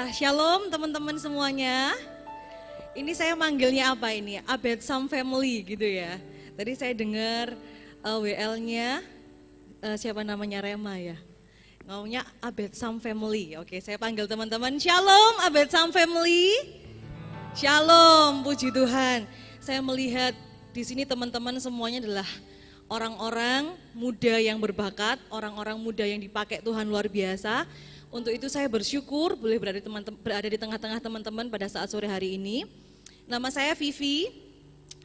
Shalom teman-teman semuanya. Ini saya manggilnya apa ini? Abetsam Family gitu ya. Tadi saya dengar WL-nya siapa namanya Rema ya. Ngomongnya Abetsam Family. Oke, saya panggil teman-teman. Shalom Abetsam Family. Shalom, puji Tuhan. Saya melihat di sini teman-teman semuanya adalah orang-orang muda yang berbakat, orang-orang muda yang dipakai Tuhan luar biasa. Untuk itu saya bersyukur boleh berada di tengah-tengah teman-teman pada saat sore hari ini. Nama saya Vivi.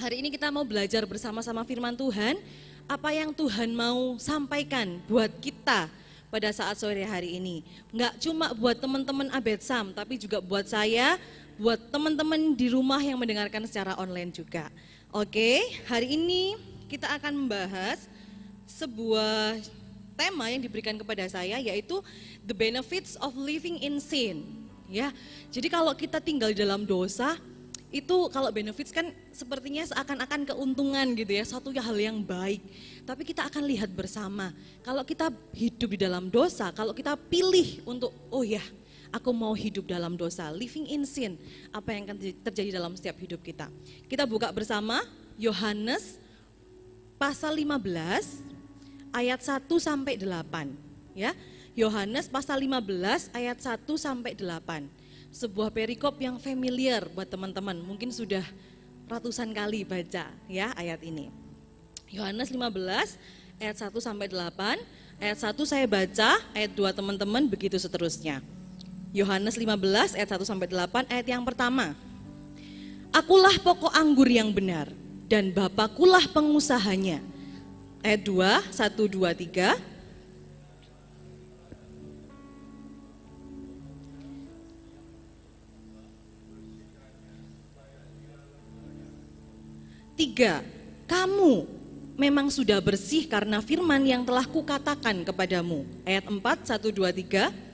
Hari ini kita mau belajar bersama-sama firman Tuhan. Apa yang Tuhan mau sampaikan buat kita pada saat sore hari ini. Enggak cuma buat teman-teman Abetsam, tapi juga buat saya, buat teman-teman di rumah yang mendengarkan secara online juga. Oke, hari ini kita akan membahas sebuah tema yang diberikan kepada saya, yaitu the benefits of living in sin. Ya, jadi kalau kita tinggal di dalam dosa, itu kalau benefits kan sepertinya seakan-akan keuntungan gitu ya, satu hal yang baik. Tapi kita akan lihat bersama, kalau kita hidup di dalam dosa, kalau kita pilih untuk, oh ya, aku mau hidup dalam dosa, living in sin, apa yang akan terjadi dalam setiap hidup kita. Kita buka bersama Yohanes pasal 15 ayat 1 sampai 8 ya. Yohanes pasal 15 ayat 1 sampai 8. Sebuah perikop yang familiar buat teman-teman, mungkin sudah ratusan kali baca ya ayat ini. Yohanes 15 ayat 1 sampai 8. Ayat 1 saya baca, ayat 2 teman-teman, begitu seterusnya. Yohanes 15 ayat 1 sampai 8, ayat yang pertama. Akulah pokok anggur yang benar dan Bapakulah pengusahanya. Ayat 2, 1, 2, 3. Tiga, kamu memang sudah bersih karena firman yang telah kukatakan kepadamu. Ayat 4, 1, 2, 3.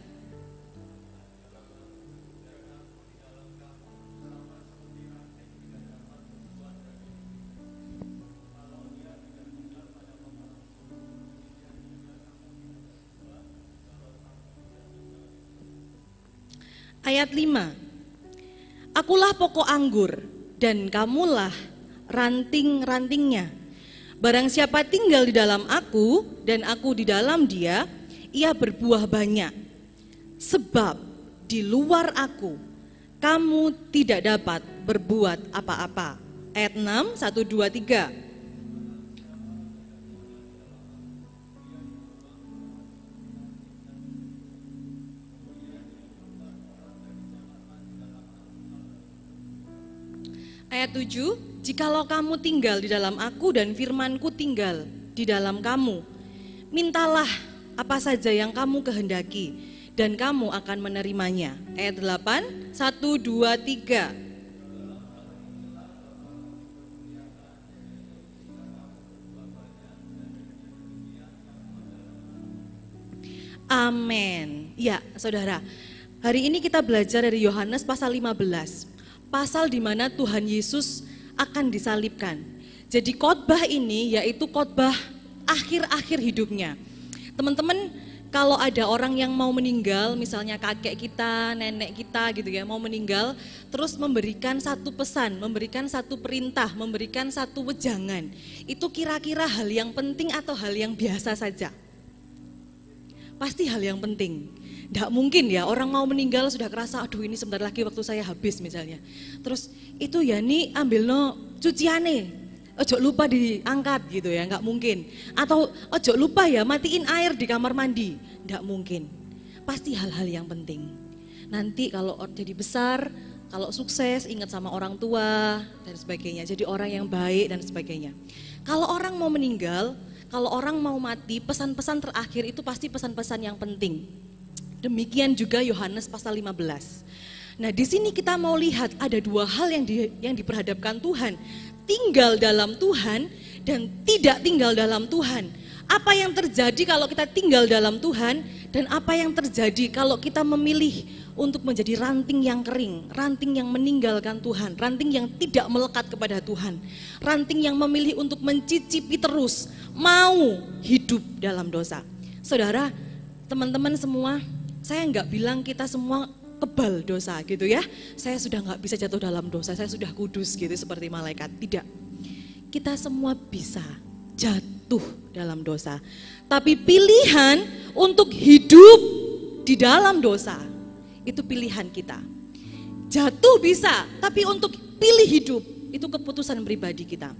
Ayat 5, akulah pokok anggur dan kamulah ranting-rantingnya. Barang siapa tinggal di dalam aku dan aku di dalam dia, ia berbuah banyak. Sebab di luar aku, kamu tidak dapat berbuat apa-apa. Ayat 6, 1, 2, 3. Ayat 7, jikalau kamu tinggal di dalam aku dan firmanku tinggal di dalam kamu, mintalah apa saja yang kamu kehendaki dan kamu akan menerimanya. Ayat 8, 1, 2, 3. Amin. Ya, saudara, hari ini kita belajar dari Yohanes pasal 15. Pasal di mana Tuhan Yesus akan disalibkan. Jadi khotbah ini yaitu khotbah akhir-akhir hidupnya. Teman-teman, kalau ada orang yang mau meninggal, misalnya kakek kita, nenek kita gitu ya, mau meninggal, terus memberikan satu pesan, memberikan satu perintah, memberikan satu wejangan. Itu kira-kira hal yang penting atau hal yang biasa saja? Pasti hal yang penting. Tidak mungkin ya orang mau meninggal sudah kerasa, aduh ini sebentar lagi waktu saya habis misalnya. Terus itu ya nih ambil no cuciane, ojo lupa diangkat gitu ya, nggak mungkin. Atau ojo lupa ya matiin air di kamar mandi, nggak mungkin. Pasti hal-hal yang penting. Nanti kalau jadi besar, kalau sukses ingat sama orang tua dan sebagainya, jadi orang yang baik dan sebagainya. Kalau orang mau meninggal, kalau orang mau mati, pesan-pesan terakhir itu pasti pesan-pesan yang penting. Demikian juga Yohanes pasal 15. Nah, di sini kita mau lihat ada dua hal yang diperhadapkan Tuhan. Tinggal dalam Tuhan dan tidak tinggal dalam Tuhan. Apa yang terjadi kalau kita tinggal dalam Tuhan dan apa yang terjadi kalau kita memilih untuk menjadi ranting yang kering, ranting yang meninggalkan Tuhan, ranting yang tidak melekat kepada Tuhan, ranting yang memilih untuk mencicipi terus, mau hidup dalam dosa. Saudara, teman-teman semua, saya nggak bilang kita semua kebal dosa gitu ya. Saya sudah nggak bisa jatuh dalam dosa, saya sudah kudus gitu seperti malaikat. Tidak, kita semua bisa jatuh dalam dosa. Tapi pilihan untuk hidup di dalam dosa, itu pilihan kita. Jatuh bisa, tapi untuk pilih hidup, itu keputusan pribadi kita.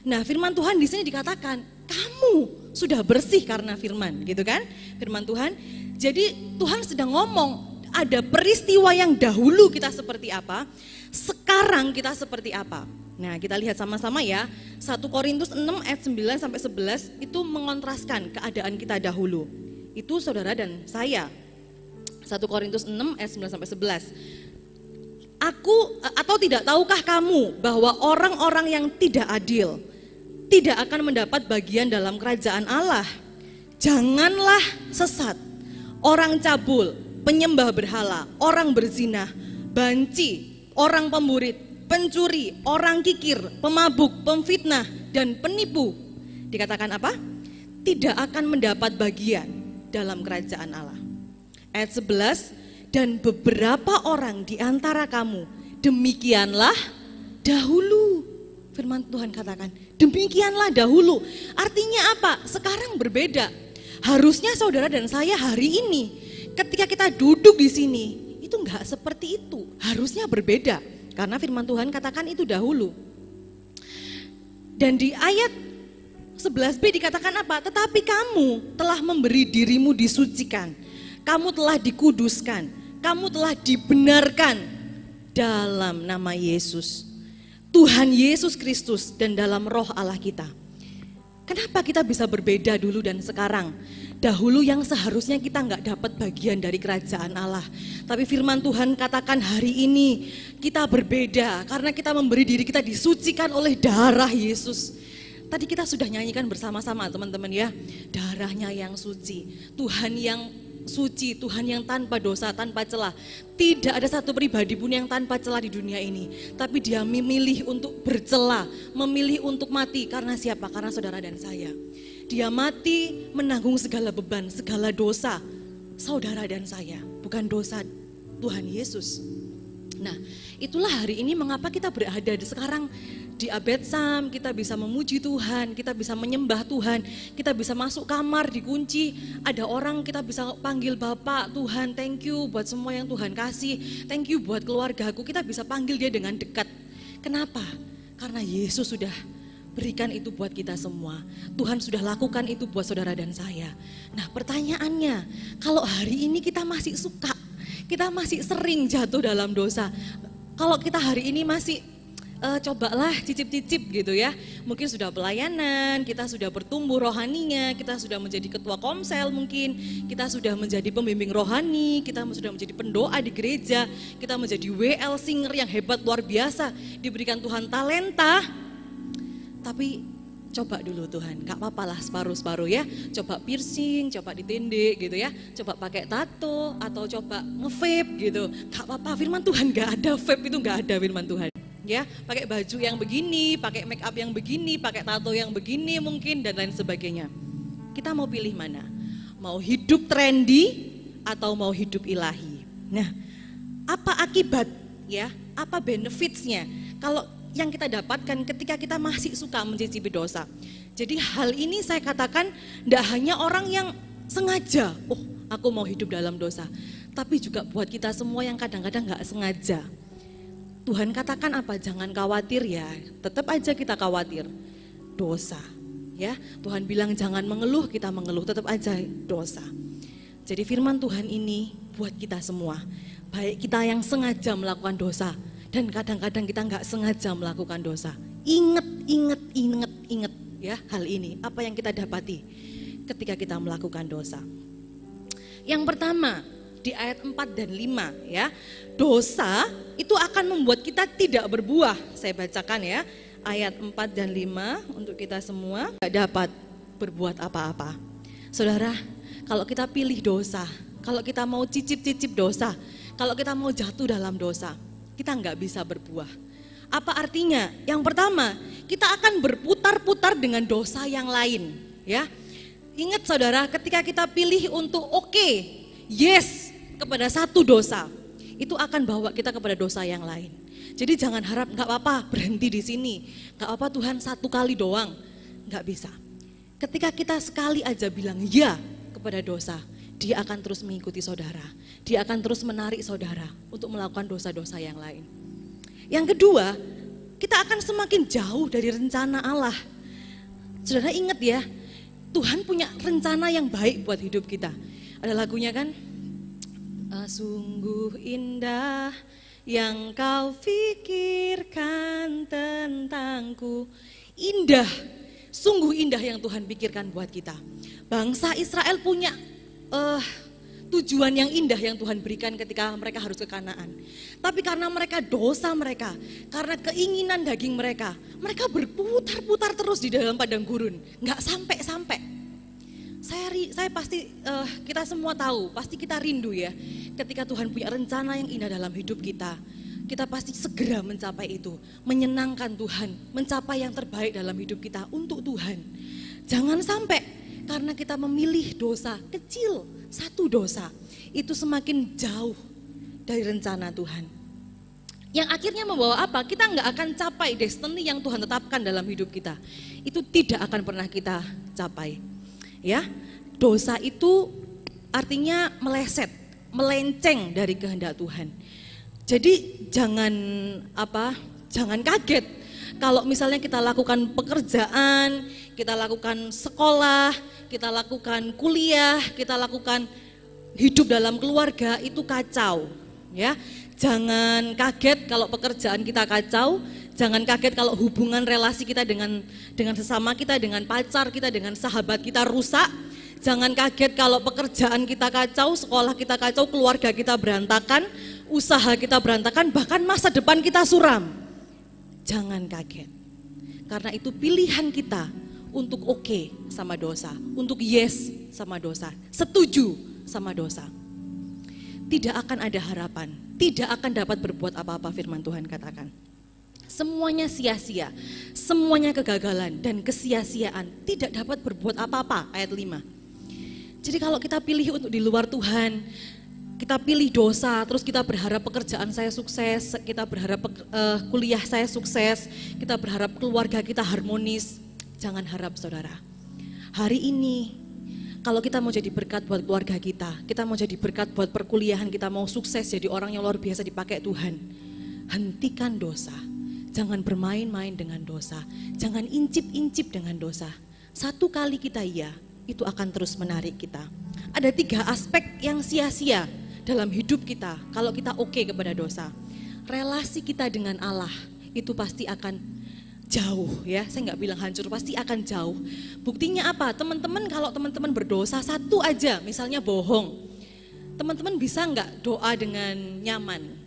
Nah, firman Tuhan di sini dikatakan, kamu sudah bersih karena firman, gitu kan? Firman Tuhan. Jadi Tuhan sedang ngomong, ada peristiwa yang dahulu kita seperti apa, sekarang kita seperti apa. Nah, kita lihat sama-sama ya. 1 Korintus 6 ayat 9 sampai 11 itu mengontraskan keadaan kita dahulu. Itu saudara dan saya. 1 Korintus 6 ayat 9 sampai 11. Atau tidak tahukah kamu bahwa orang-orang yang tidak adil tidak akan mendapat bagian dalam kerajaan Allah? Janganlah sesat, orang cabul, penyembah berhala, orang berzina, banci, orang pemburit, pencuri, orang kikir, pemabuk, pemfitnah, dan penipu. Dikatakan apa? Tidak akan mendapat bagian dalam kerajaan Allah. Ayat 11, dan beberapa orang di antara kamu demikianlah dahulu. Firman Tuhan katakan, demikianlah dahulu. Artinya apa? Sekarang berbeda. Harusnya saudara dan saya hari ini, ketika kita duduk di sini, itu enggak seperti itu. Harusnya berbeda. Karena firman Tuhan katakan itu dahulu. Dan di ayat 11b dikatakan apa? Tetapi kamu telah memberi dirimu disucikan. Kamu telah dikuduskan. Kamu telah dibenarkan dalam nama Yesus. Tuhan Yesus Kristus dan dalam roh Allah kita. Kenapa kita bisa berbeda dulu dan sekarang? Dahulu yang seharusnya kita nggak dapat bagian dari kerajaan Allah. Tapi firman Tuhan katakan hari ini kita berbeda karena kita memberi diri kita disucikan oleh darah Yesus. Tadi kita sudah nyanyikan bersama-sama teman-teman ya. Darahnya yang suci, Tuhan yang suci, Tuhan yang tanpa dosa, tanpa celah. Tidak ada satu pribadi pun yang tanpa celah di dunia ini. Tapi dia memilih untuk bercela, memilih untuk mati. Karena siapa? Karena saudara dan saya. Dia mati menanggung segala beban, segala dosa saudara dan saya. Bukan dosa Tuhan Yesus. Nah, itulah hari ini mengapa kita berada di sekarang di Abetsam, kita bisa memuji Tuhan, kita bisa menyembah Tuhan, kita bisa masuk kamar dikunci, ada orang kita bisa panggil Bapak, Tuhan thank you buat semua yang Tuhan kasih, thank you buat keluargaku, kita bisa panggil dia dengan dekat. Kenapa? Karena Yesus sudah berikan itu buat kita semua. Tuhan sudah lakukan itu buat saudara dan saya. Nah pertanyaannya, kalau hari ini kita masih suka, kita masih sering jatuh dalam dosa. Kalau kita hari ini masih cobalah cicip-cicip gitu ya. Mungkin sudah pelayanan, kita sudah bertumbuh rohaninya, kita sudah menjadi ketua komsel mungkin, kita sudah menjadi pembimbing rohani, kita sudah menjadi pendoa di gereja, kita menjadi WL singer yang hebat luar biasa, diberikan Tuhan talenta. Tapi coba dulu Tuhan, gak apa-apa lah separuh-separuh ya. Coba piercing, coba ditindih gitu ya. Coba pakai tato atau coba nge-vape gitu. Gak apa-apa, firman Tuhan gak ada, vape itu gak ada firman Tuhan. Ya, pakai baju yang begini, pakai make up yang begini, pakai tato yang begini mungkin dan lain sebagainya. Kita mau pilih mana? Mau hidup trendy atau mau hidup ilahi? Nah, apa akibat ya? Apa benefitsnya? Kalau yang kita dapatkan ketika kita masih suka mencicipi dosa. Jadi hal ini saya katakan tidak hanya orang yang sengaja, oh aku mau hidup dalam dosa. Tapi juga buat kita semua yang kadang-kadang gak sengaja. Tuhan katakan apa? Jangan khawatir ya, tetap aja kita khawatir. Dosa ya, Tuhan bilang jangan mengeluh, kita mengeluh, tetap aja dosa. Jadi firman Tuhan ini buat kita semua. Baik kita yang sengaja melakukan dosa, dan kadang-kadang kita nggak sengaja melakukan dosa. Ingat ya hal ini. Apa yang kita dapati ketika kita melakukan dosa? Yang pertama di ayat 4 dan 5 ya. Dosa itu akan membuat kita tidak berbuah. Saya bacakan ya. Ayat 4 dan 5 untuk kita semua. Tidak dapat berbuat apa-apa. Saudara, kalau kita pilih dosa, kalau kita mau cicip-cicip dosa, kalau kita mau jatuh dalam dosa, kita nggak bisa berbuah. Apa artinya? Yang pertama, kita akan berputar-putar dengan dosa yang lain. Ya, ingat saudara, ketika kita pilih untuk yes kepada satu dosa, itu akan bawa kita kepada dosa yang lain. Jadi jangan harap nggak apa-apa berhenti di sini, nggak apa Tuhan satu kali doang, nggak bisa. Ketika kita sekali aja bilang ya kepada dosa, dia akan terus mengikuti saudara, dia akan terus menarik saudara untuk melakukan dosa-dosa yang lain. Yang kedua, kita akan semakin jauh dari rencana Allah. Saudara ingat ya, Tuhan punya rencana yang baik buat hidup kita. Ada lagunya kan? Sungguh indah yang kau pikirkan tentangku. Indah, sungguh indah yang Tuhan pikirkan buat kita. Bangsa Israel punya tujuan yang indah yang Tuhan berikan ketika mereka harus ke Kanaan. Tapi karena mereka dosa mereka, karena keinginan daging mereka, mereka berputar-putar terus di dalam padang gurun, nggak sampai-sampai. Saya pasti, kita semua tahu, pasti kita rindu ya, ketika Tuhan punya rencana yang indah dalam hidup kita, kita pasti segera mencapai itu, menyenangkan Tuhan, mencapai yang terbaik dalam hidup kita untuk Tuhan. Jangan sampai karena kita memilih dosa kecil, satu dosa, itu semakin jauh dari rencana Tuhan. Yang akhirnya membawa apa? Kita nggak akan capai destiny yang Tuhan tetapkan dalam hidup kita. Itu tidak akan pernah kita capai. Ya, dosa itu artinya meleset, melenceng dari kehendak Tuhan. Jadi jangan kaget kalau misalnya kita lakukan pekerjaan, kita lakukan sekolah, kita lakukan kuliah, kita lakukan hidup dalam keluarga itu kacau, ya. Jangan kaget kalau pekerjaan kita kacau, jangan kaget kalau hubungan relasi kita dengan sesama kita, dengan pacar kita, dengan sahabat kita rusak. Jangan kaget kalau pekerjaan kita kacau, sekolah kita kacau, keluarga kita berantakan, usaha kita berantakan, bahkan masa depan kita suram. Jangan kaget, karena itu pilihan kita untuk oke sama dosa, untuk yes sama dosa, setuju sama dosa. Tidak akan ada harapan, tidak akan dapat berbuat apa-apa, firman Tuhan katakan. Semuanya sia-sia, semuanya kegagalan dan kesia-siaan, tidak dapat berbuat apa-apa, ayat 5. Jadi kalau kita pilih untuk di luar Tuhan, kita pilih dosa, terus kita berharap pekerjaan saya sukses, kita berharap kuliah saya sukses, kita berharap keluarga kita harmonis, jangan harap saudara. Hari ini, kalau kita mau jadi berkat buat keluarga kita mau jadi berkat buat perkuliahan, kita mau sukses jadi orang yang luar biasa dipakai Tuhan, hentikan dosa. Jangan bermain-main dengan dosa, jangan incip-incip dengan dosa. Satu kali kita iya, itu akan terus menarik kita. Ada 3 aspek yang sia-sia dalam hidup kita kalau kita oke kepada dosa. Relasi kita dengan Allah itu pasti akan jauh ya, saya nggak bilang hancur, pasti akan jauh. Buktinya apa? Teman-teman, kalau teman-teman berdosa satu aja, misalnya bohong, teman-teman bisa nggak doa dengan nyaman?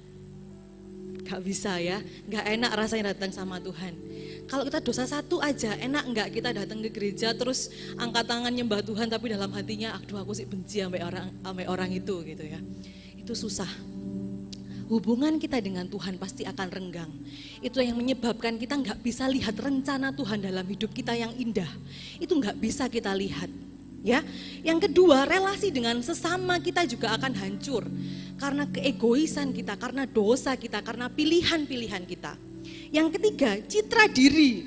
Gak bisa ya, gak enak rasanya datang sama Tuhan. Kalau kita dosa satu aja, enak nggak kita datang ke gereja terus angkat tangan nyembah Tuhan, tapi dalam hatinya, aduh aku sih benci sampai orang itu gitu ya. Itu susah. Hubungan kita dengan Tuhan pasti akan renggang. Itu yang menyebabkan kita nggak bisa lihat rencana Tuhan dalam hidup kita yang indah. Itu nggak bisa kita lihat. Ya, yang kedua, relasi dengan sesama kita juga akan hancur karena keegoisan kita, karena dosa kita, karena pilihan-pilihan kita. Yang ketiga, citra diri.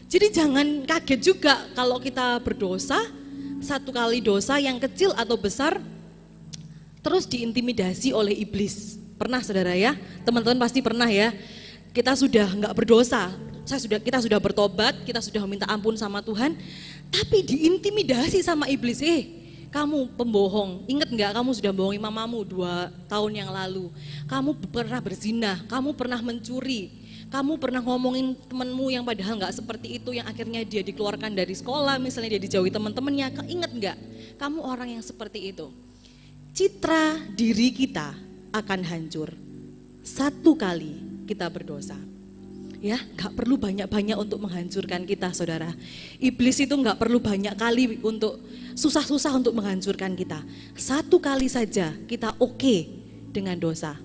Jadi jangan kaget juga kalau kita berdosa, satu kali dosa yang kecil atau besar, terus diintimidasi oleh iblis. Pernah saudara ya, teman-teman pasti pernah ya. Kita sudah nggak berdosa, kita sudah bertobat, kita sudah meminta ampun sama Tuhan, tapi diintimidasi sama iblis. Kamu pembohong, ingat nggak kamu sudah bohongi mamamu 2 tahun yang lalu. Kamu pernah berzina, kamu pernah mencuri, kamu pernah ngomongin temanmu yang padahal nggak seperti itu, yang akhirnya dia dikeluarkan dari sekolah, misalnya dia dijauhi teman-temannya. Ingat nggak, kamu orang yang seperti itu. Citra diri kita akan hancur satu kali kita berdosa. Ya, gak perlu banyak-banyak untuk menghancurkan kita, saudara. Iblis itu gak perlu banyak kali untuk susah-susah untuk menghancurkan kita. Satu kali saja kita oke dengan dosa,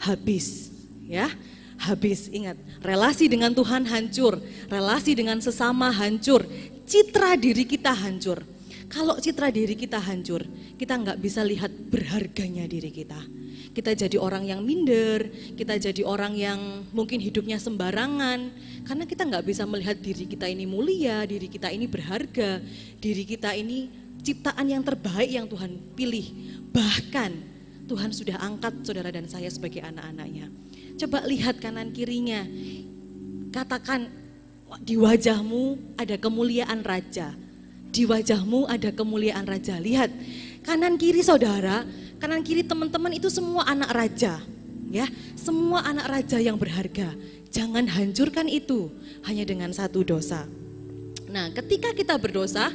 habis. Ya, habis. Ingat, relasi dengan Tuhan hancur, relasi dengan sesama hancur, citra diri kita hancur. Kalau citra diri kita hancur, kita nggak bisa lihat berharganya diri kita. Kita jadi orang yang minder, kita jadi orang yang mungkin hidupnya sembarangan. Karena kita nggak bisa melihat diri kita ini mulia, diri kita ini berharga, diri kita ini ciptaan yang terbaik yang Tuhan pilih. Bahkan Tuhan sudah angkat saudara dan saya sebagai anak-anaknya. Coba lihat kanan kirinya, katakan di wajahmu ada kemuliaan raja. Di wajahmu ada kemuliaan raja. Lihat kanan kiri saudara, kanan kiri teman-teman itu semua anak raja, ya, semua anak raja yang berharga. Jangan hancurkan itu hanya dengan satu dosa. Nah, ketika kita berdosa,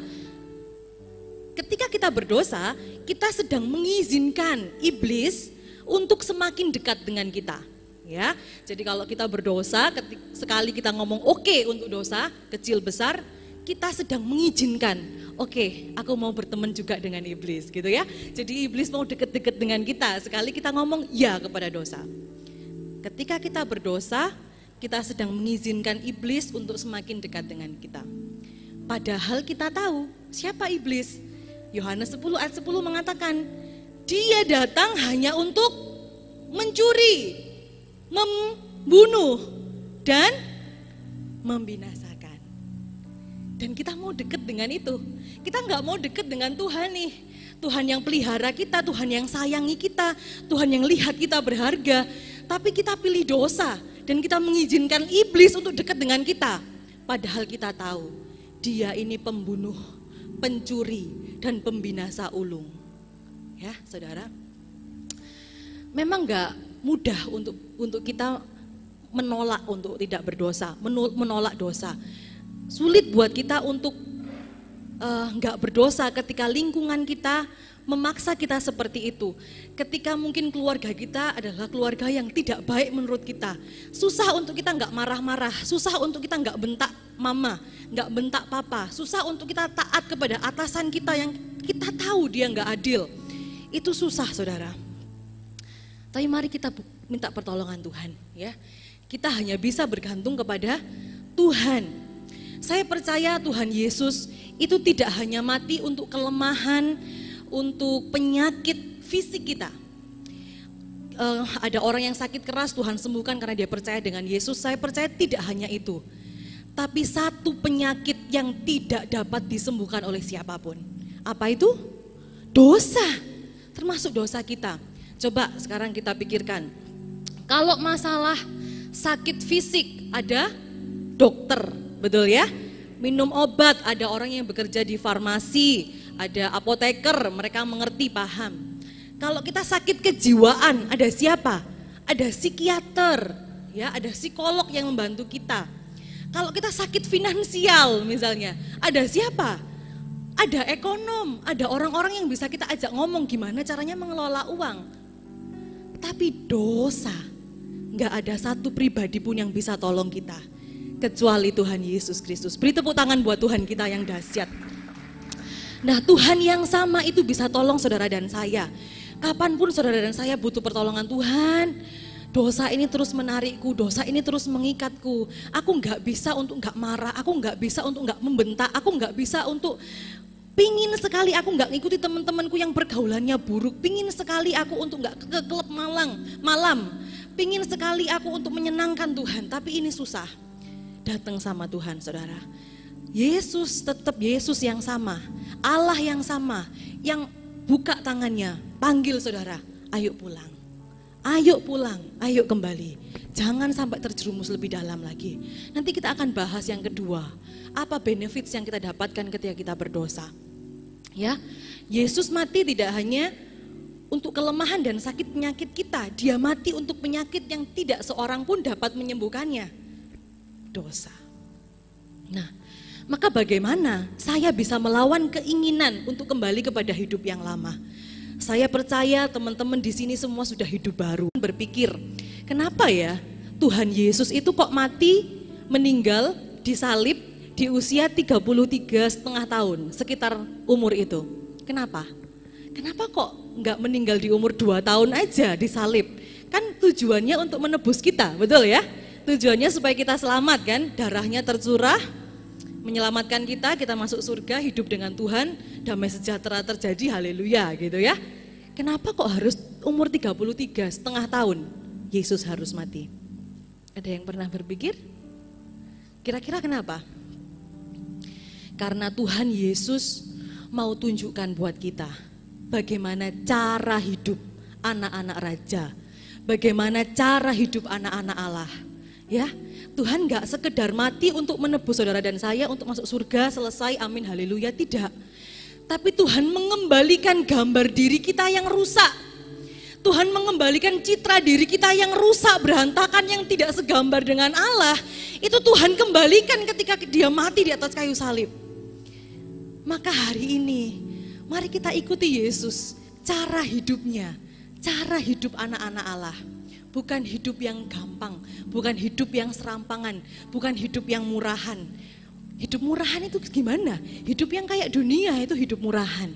kita sedang mengizinkan iblis untuk semakin dekat dengan kita. Ya, jadi kalau kita berdosa, sekali kita ngomong oke untuk dosa, kecil besar, kita sedang mengizinkan, oke, aku mau berteman juga dengan iblis gitu ya. Jadi iblis mau deket-deket dengan kita, sekali kita ngomong ya kepada dosa. Ketika kita berdosa, kita sedang mengizinkan iblis untuk semakin dekat dengan kita. Padahal kita tahu siapa iblis. Yohanes 10 ayat 10 mengatakan, dia datang hanya untuk mencuri, membunuh, dan membinasakan. Dan kita mau dekat dengan itu. Kita nggak mau dekat dengan Tuhan nih. Tuhan yang pelihara kita, Tuhan yang sayangi kita, Tuhan yang lihat kita berharga. Tapi kita pilih dosa dan kita mengizinkan iblis untuk dekat dengan kita. Padahal kita tahu dia ini pembunuh, pencuri, dan pembinasa ulung. Ya saudara, memang nggak mudah untuk kita menolak untuk tidak berdosa, menolak dosa. Sulit buat kita untuk nggak berdosa ketika lingkungan kita memaksa kita seperti itu. Ketika mungkin keluarga kita adalah keluarga yang tidak baik menurut kita. Susah untuk kita nggak marah-marah, susah untuk kita nggak bentak mama, nggak bentak papa, susah untuk kita taat kepada atasan kita yang kita tahu dia nggak adil. Itu susah saudara. Tapi mari kita minta pertolongan Tuhan ya. Kita hanya bisa bergantung kepada Tuhan. Saya percaya Tuhan Yesus itu tidak hanya mati untuk kelemahan, untuk penyakit fisik kita. Ada orang yang sakit keras Tuhan sembuhkan karena dia percaya dengan Yesus. Saya percaya tidak hanya itu. Tapi satu penyakit yang tidak dapat disembuhkan oleh siapapun. Apa itu? Dosa. Termasuk dosa kita. Coba sekarang kita pikirkan. Kalau masalah sakit fisik ada dokter, betul ya? Minum obat, ada orang yang bekerja di farmasi, ada apoteker, mereka mengerti, paham. Kalau kita sakit kejiwaan, ada siapa? Ada psikiater, ya, ada psikolog yang membantu kita. Kalau kita sakit finansial misalnya, ada siapa? Ada ekonom, ada orang-orang yang bisa kita ajak ngomong gimana caranya mengelola uang. Tapi dosa, nggak ada satu pribadi pun yang bisa tolong kita. Kecuali Tuhan Yesus Kristus. Beri tepuk tangan buat Tuhan kita yang dahsyat. Nah, Tuhan yang sama itu bisa tolong saudara dan saya. Kapanpun saudara dan saya butuh pertolongan Tuhan, dosa ini terus menarikku, dosa ini terus mengikatku. Aku nggak bisa untuk nggak marah, aku nggak bisa untuk nggak membentak, aku nggak bisa untuk pingin sekali aku nggak ngikuti teman-temanku yang pergaulannya buruk, pingin sekali aku untuk nggak ke klub malam, pingin sekali aku untuk menyenangkan Tuhan, tapi ini susah. Datang sama Tuhan saudara. Yesus tetap Yesus yang sama, Allah yang sama, yang buka tangannya, panggil saudara, ayo pulang. Ayo pulang, ayo kembali. Jangan sampai terjerumus lebih dalam lagi. Nanti kita akan bahas yang kedua. Apa benefits yang kita dapatkan ketika kita berdosa? Ya, Yesus mati tidak hanya untuk kelemahan dan sakit penyakit kita. Dia mati untuk penyakit yang tidak seorang pun dapat menyembuhkannya. Dosa. Nah, maka bagaimana saya bisa melawan keinginan untuk kembali kepada hidup yang lama? Saya percaya teman-teman di sini semua sudah hidup baru. Berpikir, kenapa ya Tuhan Yesus itu kok mati, meninggal, disalib di usia 33,5 tahun, sekitar umur itu. Kenapa? Kenapa kok enggak meninggal di umur 2 tahun aja disalib? Kan tujuannya untuk menebus kita, betul ya? Tujuannya supaya kita selamat kan, darahnya tercurah, menyelamatkan kita, kita masuk surga, hidup dengan Tuhan, damai sejahtera terjadi, haleluya gitu ya. Kenapa kok harus umur 33,5 tahun Yesus harus mati. Ada yang pernah berpikir? Kira-kira kenapa? Karena Tuhan Yesus mau tunjukkan buat kita bagaimana cara hidup anak-anak raja, bagaimana cara hidup anak-anak Allah. Ya, Tuhan gak sekedar mati untuk menebus saudara dan saya untuk masuk surga, selesai, amin, haleluya, tidak. Tapi Tuhan mengembalikan gambar diri kita yang rusak. Tuhan mengembalikan citra diri kita yang rusak, berantakan, yang tidak segambar dengan Allah. Itu Tuhan kembalikan ketika dia mati di atas kayu salib. Maka hari ini, mari kita ikuti Yesus, cara hidupnya, cara hidup anak-anak Allah. Bukan hidup yang gampang, bukan hidup yang serampangan, bukan hidup yang murahan. Hidup murahan itu gimana? Hidup yang kayak dunia itu hidup murahan.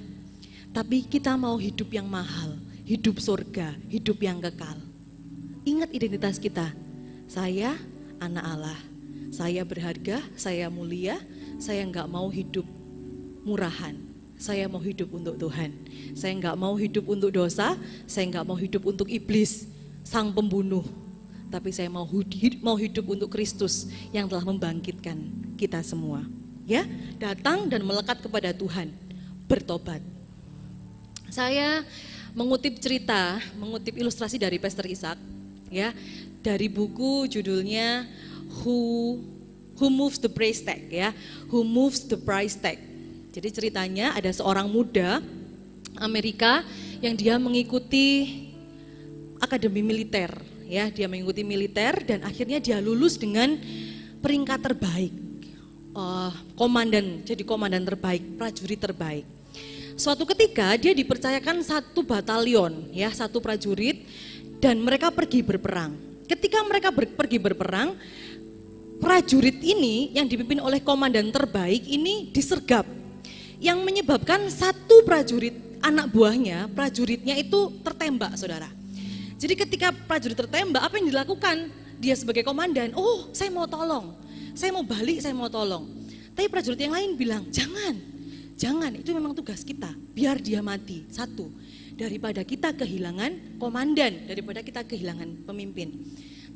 Tapi kita mau hidup yang mahal, hidup surga, hidup yang kekal. Ingat identitas kita, saya anak Allah, saya berharga, saya mulia, saya nggak mau hidup murahan, saya mau hidup untuk Tuhan. Saya nggak mau hidup untuk dosa, saya nggak mau hidup untuk iblis, sang pembunuh. Tapi saya mau hidup untuk Kristus yang telah membangkitkan kita semua. Ya, datang dan melekat kepada Tuhan, bertobat. Saya mengutip ilustrasi dari Pastor Ishak, ya, dari buku judulnya Who Moves the Price Tag, ya, Who Moves the Price Tag. Jadi ceritanya ada seorang muda Amerika yang dia mengikuti akademi militer, ya, dia mengikuti militer dan akhirnya dia lulus dengan peringkat terbaik, jadi komandan terbaik, prajurit terbaik. Suatu ketika dia dipercayakan satu batalion, ya, satu prajurit, dan mereka pergi berperang. Ketika mereka pergi berperang, prajurit ini yang dipimpin oleh komandan terbaik ini disergap, yang menyebabkan satu prajurit, anak buahnya, prajuritnya itu tertembak, saudara. Jadi ketika prajurit tertembak, apa yang dilakukan? Dia sebagai komandan, oh saya mau tolong, saya mau balik, saya mau tolong. Tapi prajurit yang lain bilang, jangan, itu memang tugas kita, biar dia mati, satu. Daripada kita kehilangan komandan, daripada kita kehilangan pemimpin.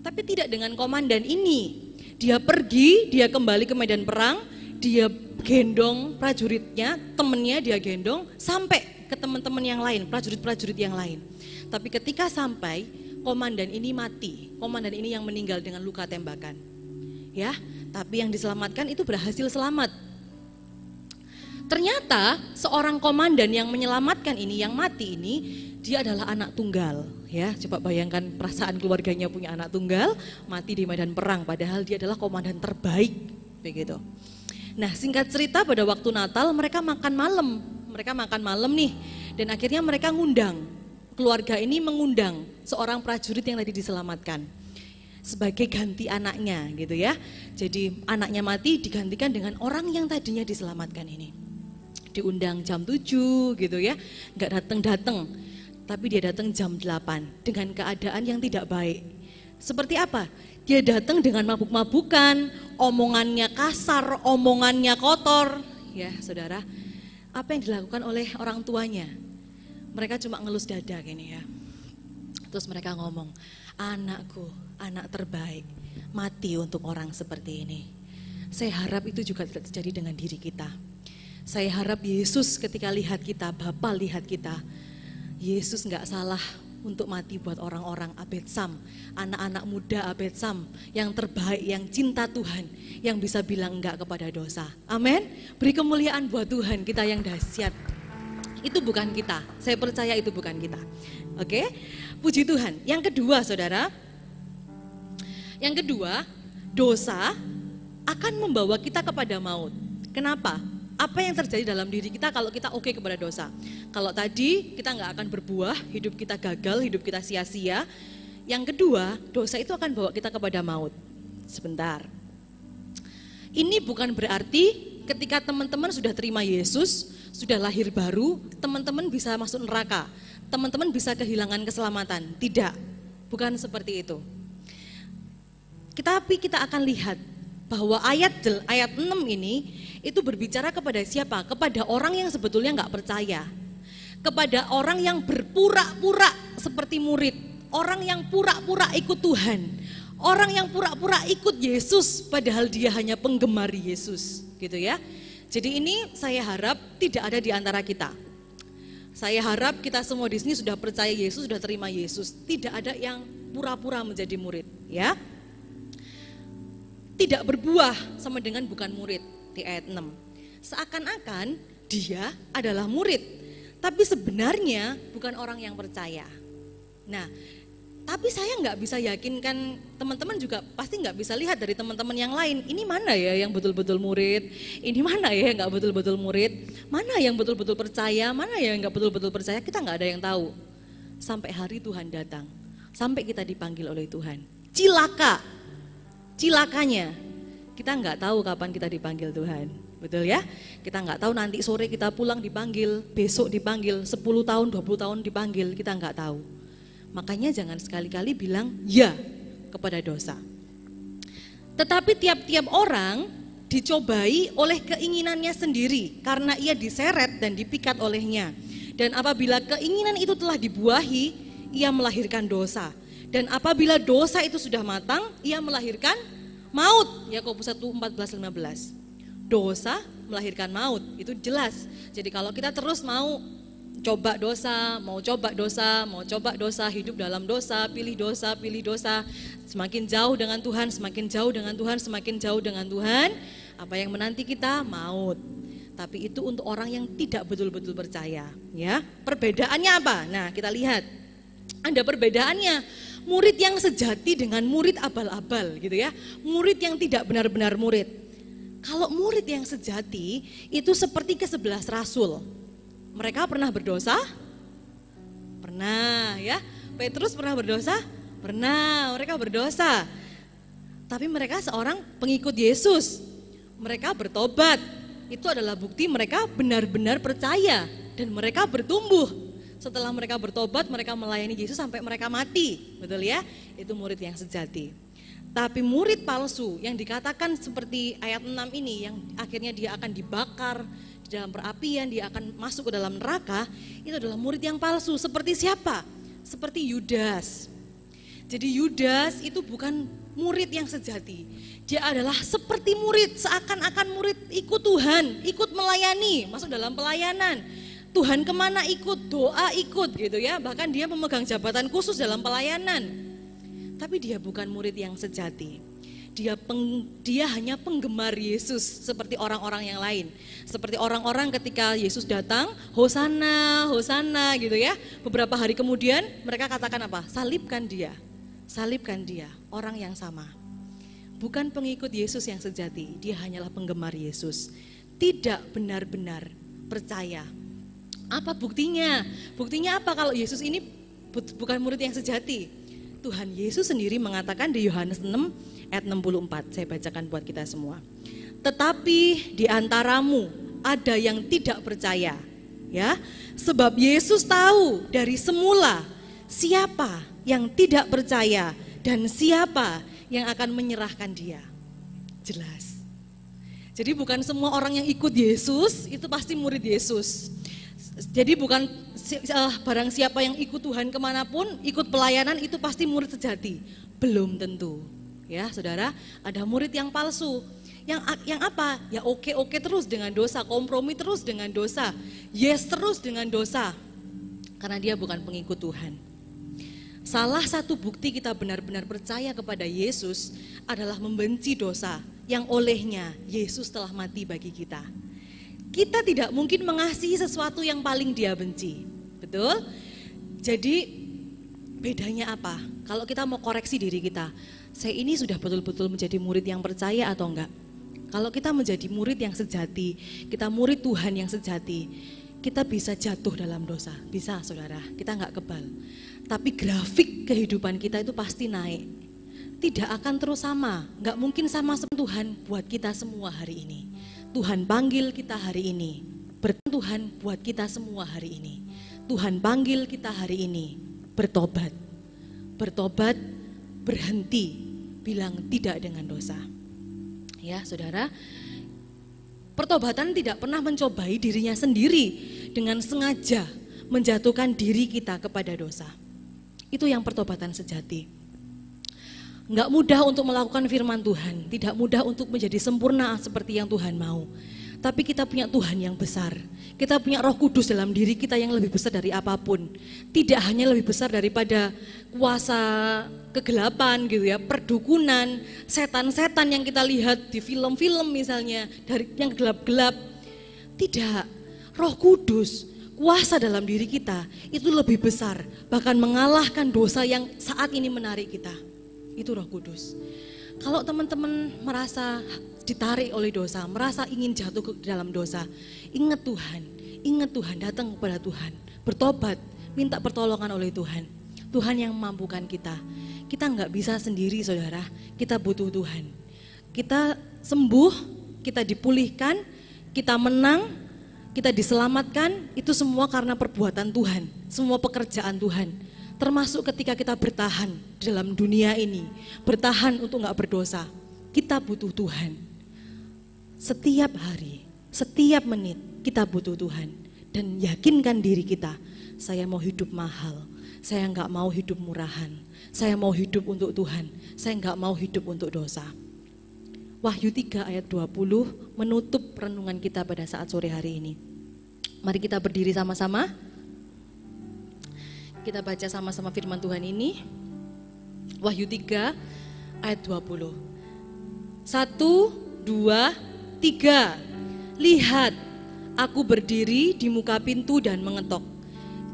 Tapi tidak dengan komandan ini, dia pergi, dia kembali ke medan perang, dia gendong prajuritnya, temennya dia gendong, sampai ke teman-teman yang lain, prajurit-prajurit yang lain. Tapi ketika sampai, komandan ini mati, komandan ini yang meninggal dengan luka tembakan. Ya, tapi yang diselamatkan itu berhasil selamat. Ternyata seorang komandan yang menyelamatkan ini, yang mati ini, dia adalah anak tunggal. Ya, coba bayangkan perasaan keluarganya punya anak tunggal, mati di medan perang, padahal dia adalah komandan terbaik, begitu. Nah, singkat cerita pada waktu Natal mereka makan malam nih, dan akhirnya mereka keluarga ini mengundang seorang prajurit yang tadi diselamatkan sebagai ganti anaknya, gitu ya. Jadi anaknya mati digantikan dengan orang yang tadinya diselamatkan ini. Diundang jam 7 gitu ya, nggak datang, tapi dia datang jam 8 dengan keadaan yang tidak baik. Seperti apa? Dia datang dengan mabuk-mabukan, omongannya kasar, omongannya kotor. Ya saudara, apa yang dilakukan oleh orang tuanya? Mereka cuma ngelus dada gini ya. Terus mereka ngomong, anakku, anak terbaik, mati untuk orang seperti ini. Saya harap itu juga tidak terjadi dengan diri kita. Saya harap Yesus ketika lihat kita, Bapa lihat kita, Yesus gak salah untuk mati buat orang-orang Abetsam, anak-anak muda Abetsam yang terbaik, yang cinta Tuhan, yang bisa bilang enggak kepada dosa. Amin. Beri kemuliaan buat Tuhan kita yang dahsyat. Itu bukan kita, saya percaya itu bukan kita. Oke, puji Tuhan. Yang kedua saudara, dosa akan membawa kita kepada maut. Kenapa? Apa yang terjadi dalam diri kita kalau kita oke kepada dosa? Kalau tadi kita nggak akan berbuah, hidup kita gagal, hidup kita sia-sia. Yang kedua, dosa itu akan bawa kita kepada maut. Sebentar. Ini bukan berarti ketika teman-teman sudah terima Yesus, sudah lahir baru, teman-teman bisa masuk neraka, teman-teman bisa kehilangan keselamatan. Tidak, bukan seperti itu. Tapi kita akan lihat bahwa ayat 6 ini itu berbicara kepada siapa? Kepada orang yang sebetulnya nggak percaya. kepada orang yang berpura-pura seperti murid, orang yang pura-pura ikut Tuhan, orang yang pura-pura ikut Yesus padahal dia hanya penggemar Yesus, gitu ya. Jadi ini saya harap tidak ada di antara kita. Saya harap kita semua di sini sudah percaya Yesus, sudah terima Yesus. Tidak ada yang pura-pura menjadi murid, ya. Tidak berbuah sama dengan bukan murid di ayat 6. Seakan-akan dia adalah murid, tapi sebenarnya bukan orang yang percaya. Nah, tapi saya nggak bisa yakinkan, teman-teman juga pasti nggak bisa lihat dari teman-teman yang lain, ini mana ya yang betul-betul murid, ini mana ya yang nggak betul-betul murid, mana yang betul-betul percaya, mana yang nggak betul-betul percaya, kita nggak ada yang tahu. Sampai hari Tuhan datang, sampai kita dipanggil oleh Tuhan. Cilakanya, kita nggak tahu kapan kita dipanggil Tuhan, betul ya? Kita nggak tahu nanti sore kita pulang dipanggil, besok dipanggil, 10 tahun, 20 tahun dipanggil, kita nggak tahu. Makanya jangan sekali-kali bilang ya kepada dosa. Tetapi tiap-tiap orang dicobai oleh keinginannya sendiri karena ia diseret dan dipikat olehnya. Dan apabila keinginan itu telah dibuahi, ia melahirkan dosa. Dan apabila dosa itu sudah matang, ia melahirkan maut. Yakobus 1:14-15. Dosa melahirkan maut, itu jelas. Jadi kalau kita terus mau coba dosa, hidup dalam dosa, pilih dosa, semakin jauh dengan Tuhan, semakin jauh dengan Tuhan, apa yang menanti kita? Maut. Tapi itu untuk orang yang tidak betul-betul percaya, ya. Perbedaannya apa? Nah, kita lihat. Ada perbedaannya. Murid yang sejati dengan murid abal-abal, gitu ya. Murid yang tidak benar-benar murid. Kalau murid yang sejati itu seperti ke-11 rasul. Mereka pernah berdosa? Pernah, ya. Petrus pernah berdosa? Pernah, mereka berdosa. Tapi mereka seorang pengikut Yesus. Mereka bertobat. Itu adalah bukti mereka benar-benar percaya dan mereka bertumbuh. Setelah mereka bertobat, mereka melayani Yesus sampai mereka mati. Betul ya? Itu murid yang sejati. Tapi murid palsu yang dikatakan seperti ayat 6 ini, yang akhirnya dia akan dibakar dalam perapian, dia akan masuk ke dalam neraka, itu adalah murid yang palsu. Seperti siapa? Seperti Yudas. Jadi Yudas itu bukan murid yang sejati. Dia adalah seperti murid, seakan-akan murid ikut Tuhan, ikut melayani, masuk dalam pelayanan. Tuhan kemana ikut, doa ikut gitu ya. Bahkan dia memegang jabatan khusus dalam pelayanan. Tapi dia bukan murid yang sejati. Dia hanya penggemar Yesus seperti orang-orang yang lain. Seperti orang-orang ketika Yesus datang, Hosana, Hosana gitu ya. Beberapa hari kemudian mereka katakan apa? Salibkan dia, orang yang sama. Bukan pengikut Yesus yang sejati, dia hanyalah penggemar Yesus. Tidak benar-benar percaya. Apa buktinya? Buktinya apa kalau Yesus ini bukan murid yang sejati? Tuhan Yesus sendiri mengatakan di Yohanes 6 ayat 64, saya bacakan buat kita semua. Tetapi di antaramu ada yang tidak percaya, ya. Sebab Yesus tahu dari semula siapa yang tidak percaya dan siapa yang akan menyerahkan dia. Jelas. Jadi bukan semua orang yang ikut Yesus itu pasti murid Yesus. Jadi bukan barang siapa yang ikut Tuhan kemanapun, ikut pelayanan itu pasti murid sejati. Belum tentu. Ya saudara, ada murid yang palsu. Yang apa? Ya oke terus dengan dosa, kompromi terus dengan dosa, yes terus dengan dosa. Karena dia bukan pengikut Tuhan. Salah satu bukti kita benar-benar percaya kepada Yesus adalah membenci dosa yang olehnya Yesus telah mati bagi kita. Kita tidak mungkin mengasihi sesuatu yang paling dia benci, betul? Jadi bedanya apa? Kalau kita mau koreksi diri kita, saya ini sudah betul-betul menjadi murid yang percaya atau enggak? Kalau kita menjadi murid yang sejati, kita murid Tuhan yang sejati, kita bisa jatuh dalam dosa, bisa saudara, kita enggak kebal. Tapi grafik kehidupan kita itu pasti naik, tidak akan terus sama, enggak mungkin sama Tuhan buat kita semua hari ini. Tuhan panggil kita hari ini, Tuhan buat kita semua hari ini. Tuhan panggil kita hari ini, bertobat, berhenti, bilang tidak dengan dosa. Ya saudara, pertobatan tidak pernah mencobai dirinya sendiri dengan sengaja menjatuhkan diri kita kepada dosa. Itu yang pertobatan sejati. Enggak mudah untuk melakukan firman Tuhan, tidak mudah untuk menjadi sempurna seperti yang Tuhan mau. Tapi kita punya Tuhan yang besar. Kita punya Roh Kudus dalam diri kita yang lebih besar dari apapun. Tidak hanya lebih besar daripada kuasa kegelapan gitu ya, perdukunan, setan-setan yang kita lihat di film-film misalnya, dari yang gelap-gelap. Tidak, Roh Kudus, kuasa dalam diri kita itu lebih besar, bahkan mengalahkan dosa yang saat ini menarik kita. Itu Roh Kudus. Kalau teman-teman merasa ditarik oleh dosa, merasa ingin jatuh ke dalam dosa, ingat Tuhan, datang kepada Tuhan, bertobat, minta pertolongan oleh Tuhan. Tuhan yang memampukan kita. Kita nggak bisa sendiri saudara, kita butuh Tuhan. Kita sembuh, kita dipulihkan, kita menang, kita diselamatkan, itu semua karena perbuatan Tuhan, semua pekerjaan Tuhan. Termasuk ketika kita bertahan dalam dunia ini, bertahan untuk nggak berdosa, kita butuh Tuhan. Setiap hari, setiap menit kita butuh Tuhan. Dan yakinkan diri kita, saya mau hidup mahal, saya nggak mau hidup murahan, saya mau hidup untuk Tuhan, saya nggak mau hidup untuk dosa. Wahyu 3 ayat 20 menutup renungan kita pada saat sore hari ini. Mari kita berdiri sama-sama. Kita baca sama-sama firman Tuhan ini. Wahyu 3 ayat 20. 1, 2, 3. Lihat, aku berdiri di muka pintu dan mengetok.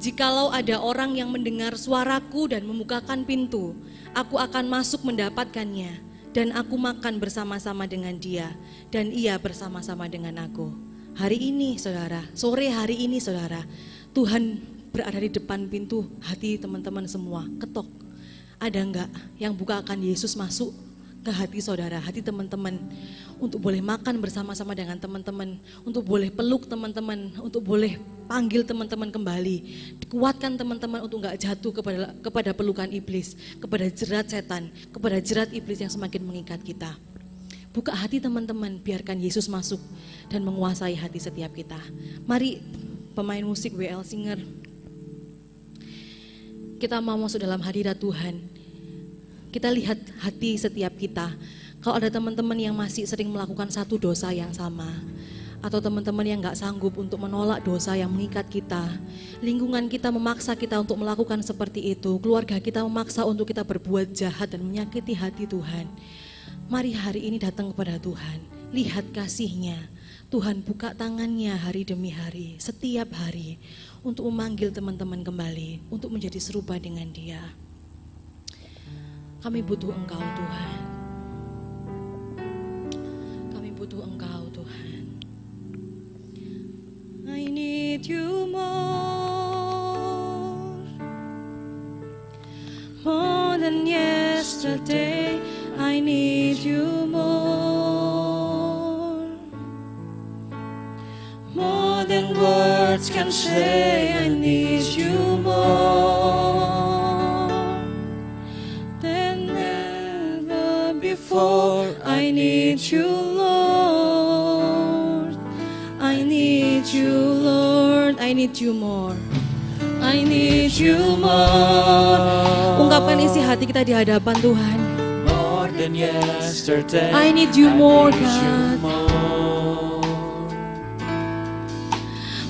Jikalau ada orang yang mendengar suaraku dan membukakan pintu, aku akan masuk mendapatkannya, dan aku makan bersama-sama dengan dia, dan ia bersama-sama dengan aku. Hari ini saudara, sore hari ini saudara, Tuhan berada di depan pintu hati teman-teman semua, ketok. Ada enggak yang bukakan Yesus masuk ke hati saudara, hati teman-teman, untuk boleh makan bersama-sama dengan teman-teman, untuk boleh peluk teman-teman, untuk boleh panggil teman-teman kembali, dikuatkan teman-teman untuk enggak jatuh kepada pelukan iblis, kepada jerat setan, kepada jerat iblis yang semakin mengikat kita. Buka hati teman-teman, biarkan Yesus masuk dan menguasai hati setiap kita. Mari pemain musik WL Singer, kita mau masuk dalam hadirat Tuhan. Kita lihat hati setiap kita. Kalau ada teman-teman yang masih sering melakukan satu dosa yang sama, atau teman-teman yang gak sanggup untuk menolak dosa yang mengikat kita, lingkungan kita memaksa kita untuk melakukan seperti itu, keluarga kita memaksa untuk kita berbuat jahat dan menyakiti hati Tuhan. Mari hari ini datang kepada Tuhan, lihat kasih-Nya. Tuhan buka tangannya hari demi hari, setiap hari, untuk memanggil teman-teman kembali, untuk menjadi serupa dengan Dia. Kami butuh Engkau Tuhan. Kami butuh Engkau Tuhan. I need you more than yesterday. I need you more than words can say. I need you more than ever before. I need you, Lord. I need you, Lord. I need you more. I need you more. Ungkapkan isi hati kita di hadapan Tuhan. More than yesterday. I need you more, God.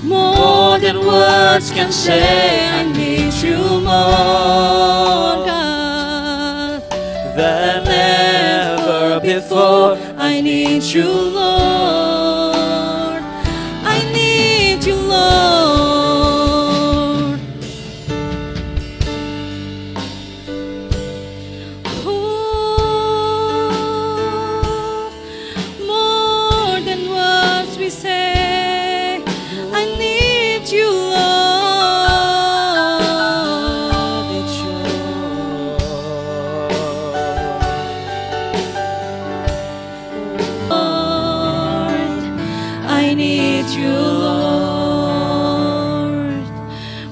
More than words can say. I need you more, God, Than ever before. I need you, Lord. I need you, Lord. Oh, more than words we say. I need you, Lord. I need you, Lord.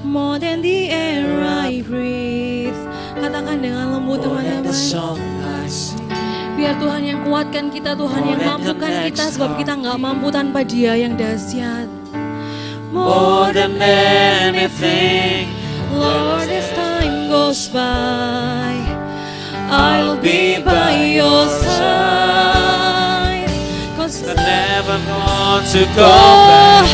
More than the air I breathe. Katakan dengan lembut More than the teman-teman. song I sing. Biar Tuhan yang kuatkan kita, Tuhan yang mampukan kita, sebab kita nggak mampu tanpa Dia yang dahsyat. more than anything. Lord, as time goes by, I'll be by your side. 'Cause I never want to go oh, back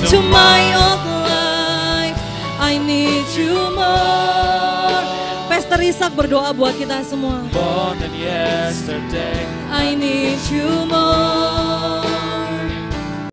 to my old life, I need you more. Pastor Ishak berdoa buat kita semua. more than yesterday. I need you more.